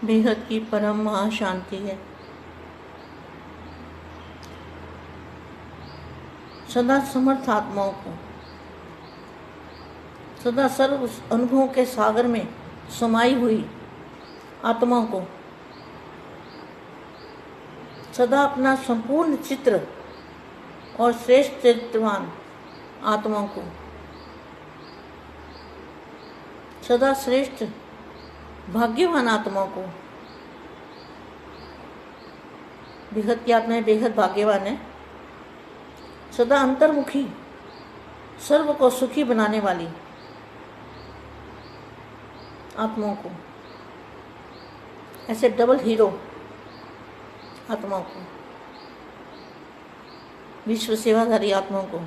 बेहद की परम महाशांति है। सदा समर्थ आत्माओं को, सदा सर्व अनुभवों के सागर में समाई हुई आत्माओं को, सदा अपना संपूर्ण चित्र और श्रेष्ठ चरित्रवान आत्माओं को, सदा श्रेष्ठ भाग्यवान आत्माओं को। बेहद की आत्माएं बेहद भाग्यवान है। सदा अंतर्मुखी, सर्व को सुखी बनाने वाली आत्माओं को, ऐसे डबल हीरो आत्माओं को, विश्व सेवाधारी आत्माओं को,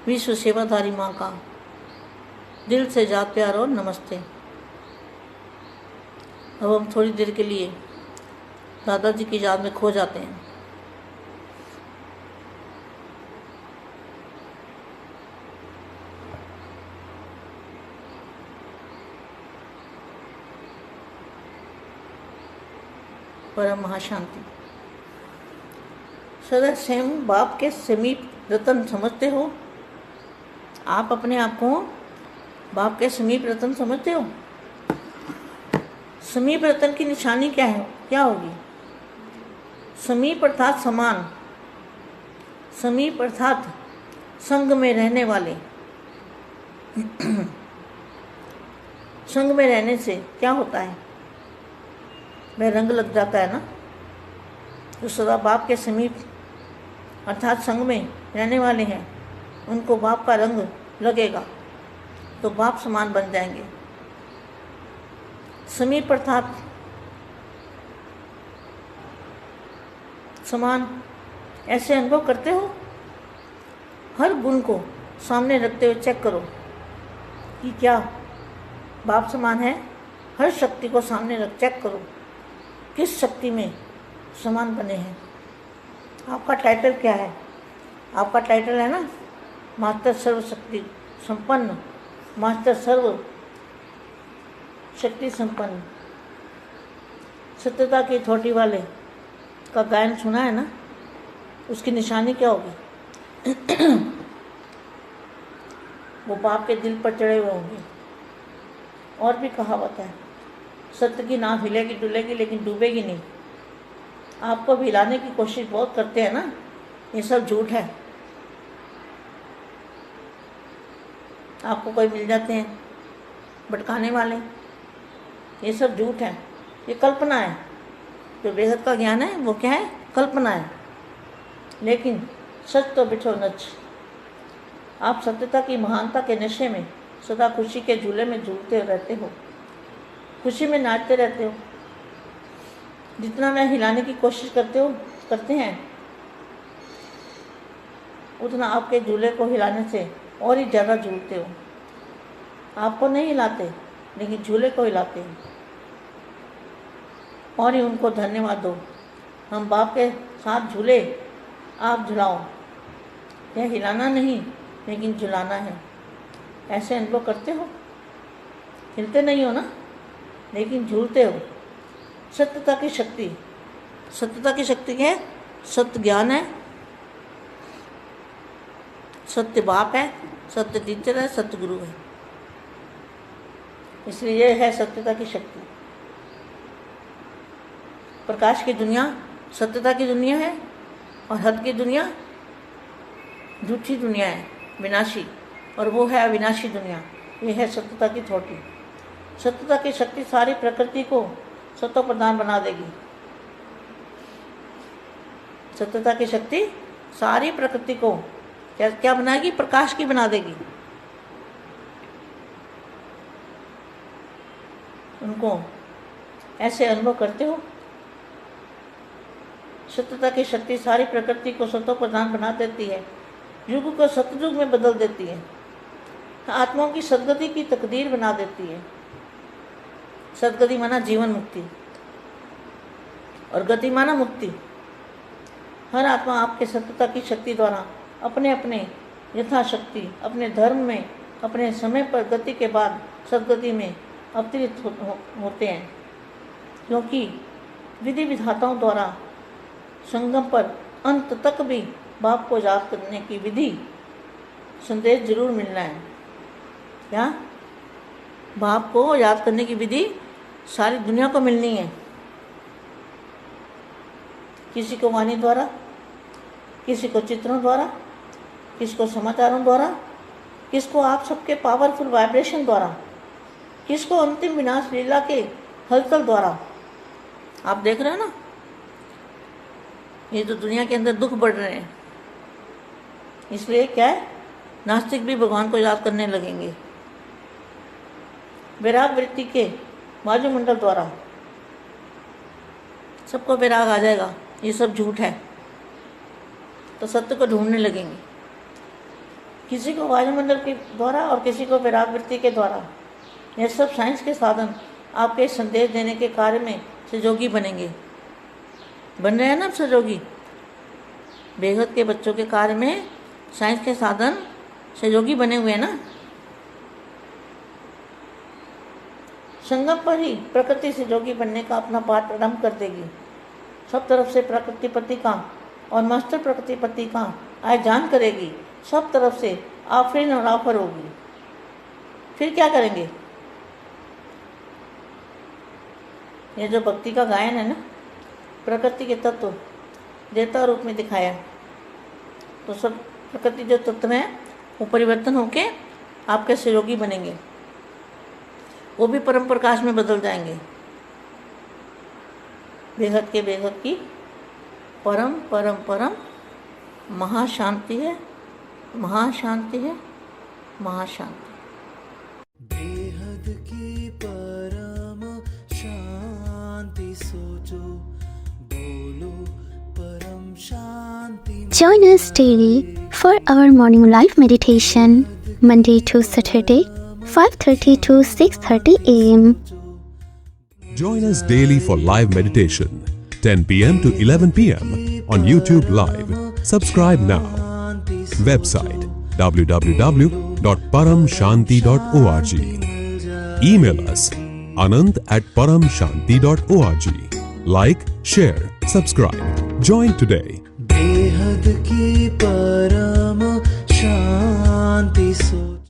विश्व सेवाधारी माँ का दिल से जात प्यार और नमस्ते। अब हम थोड़ी देर के लिए दादाजी की याद में खो जाते हैं। परम महाशांति। सदा स्वयं बाप के समीप रतन समझते हो? आप अपने आप को बाप के समीप रतन समझते हो? समीप रतन की निशानी क्या है, क्या होगी? समीप अर्थात समान, समीप अर्थात संग में रहने वाले। संग में रहने से क्या होता है? वह रंग लग जाता है ना। जो सदा बाप के समीप अर्थात संग में रहने वाले हैं, उनको बाप का रंग लगेगा तो बाप समान बन जाएंगे। समीप अर्थात समान, ऐसे अनुभव करते हो? हर गुण को सामने रखते हुए चेक करो कि क्या बाप समान है। हर शक्ति को सामने रख चेक करो किस शक्ति में समान बने हैं। आपका टाइटल क्या है? आपका टाइटल है ना मास्टर सर्वशक्ति संपन्न, मास्टर सर्व शक्ति संपन्न। सत्यता की थोटी वाले का गायन सुना है ना? उसकी निशानी क्या होगी? वो बाप के दिल पर चढ़े हुए होंगे। और भी कहावत है, सत्य की नाव हिलेगी डुलेगी लेकिन डूबेगी नहीं। आपको भी हिलाने की कोशिश बहुत करते हैं ना, ये सब झूठ है। आपको कोई मिल जाते हैं भटकाने वाले, ये सब झूठ है, ये कल्पना है। जो बेहद का ज्ञान है वो क्या है? कल्पना है। लेकिन सच तो बिठो नच। आप सत्यता की महानता के नशे में सदा खुशी के झूले में झूलते रहते हो, खुशी में नाचते रहते हो। जितना मैं हिलाने की कोशिश करते हैं, उतना आपके झूले को हिलाने से और ही ज़्यादा झूलते हो। आपको नहीं हिलाते लेकिन झूले को हिलाते हैं। और ही उनको धन्यवाद दो। हम बाप के साथ झूले, आप झुलाओ। यह हिलाना नहीं लेकिन झुलाना है। ऐसे अनुभव करते हो? हिलते नहीं हो ना, लेकिन झूलते हो। सत्यता की शक्ति, सत्यता की शक्ति क्या है? सत्य ज्ञान है, सत्य बाप है, सत्य टीचर है, सत्य गुरु है। इसलिए यह है सत्यता की शक्ति। प्रकाश की दुनिया सत्यता की दुनिया है और हद की दुनिया झूठी दुनिया है, विनाशी। और वो है अविनाशी दुनिया। ये है सत्यता की थोटी। सत्यता की शक्ति सारी प्रकृति को सतो प्रधान बना देगी। सत्यता की शक्ति सारी प्रकृति को क्या बनाएगी? प्रकाश की बना देगी। उनको ऐसे अनुभव करते हो? सत्यता की शक्ति सारी प्रकृति को सतो प्रधान बना देती है, युग को सतयुग में बदल देती है, आत्माओं की सदगति की तकदीर बना देती है। सदगति माना जीवन मुक्ति और गति माना मुक्ति। हर आत्मा आपके सत्यता की शक्ति द्वारा अपने अपने यथाशक्ति अपने धर्म में अपने समय पर गति के बाद सदगति में अवतरित होते हैं। क्योंकि विधि विधाताओं द्वारा संगम पर अंत तक भी बाप को याद करने की विधि संदेश जरूर मिलना है। क्या? बाप को याद करने की विधि सारी दुनिया को मिलनी है। किसी को वाणी द्वारा, किसी को चित्रों द्वारा, किसी को समाचारों द्वारा, किसको आप सबके पावरफुल वाइब्रेशन द्वारा, किसको अंतिम विनाश लीला के हलचल द्वारा। आप देख रहे हो ना, ये जो दुनिया के अंदर दुख बढ़ रहे हैं, इसलिए क्या है, नास्तिक भी भगवान को याद करने लगेंगे। वैराग वृत्ति के वायुमंडल द्वारा सबको वैराग आ जाएगा, ये सब झूठ है, तो सत्य को ढूंढने लगेंगे। किसी को वायुमंडल के द्वारा और किसी को वैराग वृत्ति के द्वारा। यह सब साइंस के साधन आपके संदेश देने के कार्य में सहयोगी बनेंगे। बन रहे हैं ना अब सहयोगी। बेहद के बच्चों के कार्य में साइंस के साधन सहयोगी बने हुए हैं ना। संगम पर ही प्रकृति सहयोगी बनने का अपना पाठ प्रारंभ कर देगी। सब तरफ से प्रकृतिपति का और मास्टर प्रकृतिपति का आय जान करेगी। सब तरफ से आफरीन और ऑफर होगी। फिर क्या करेंगे? ये जो भक्ति का गायन है ना, प्रकृति के तत्व देवता रूप में दिखाया, तो सब प्रकृति जो तत्व हैं वो परिवर्तन होके आपके सहयोगी बनेंगे। वो भी परम प्रकाश में बदल जाएंगे। बेहद के बेहद की परम परम परम महाशांति है, महाशांति है, महाशांति। बेहद की परम शांति सोचो, बोलो परम शांति। Join us daily for our morning live meditation, Monday to Saturday, 5:30 to 6:30 a.m. Join us daily for live meditation, 10 p.m. to 11 p.m. on YouTube Live. Subscribe now. Website www.paramshanti.org. Email us anant@paramshanti.org. Like, share, subscribe. Join today. बेहद की परम शांति सो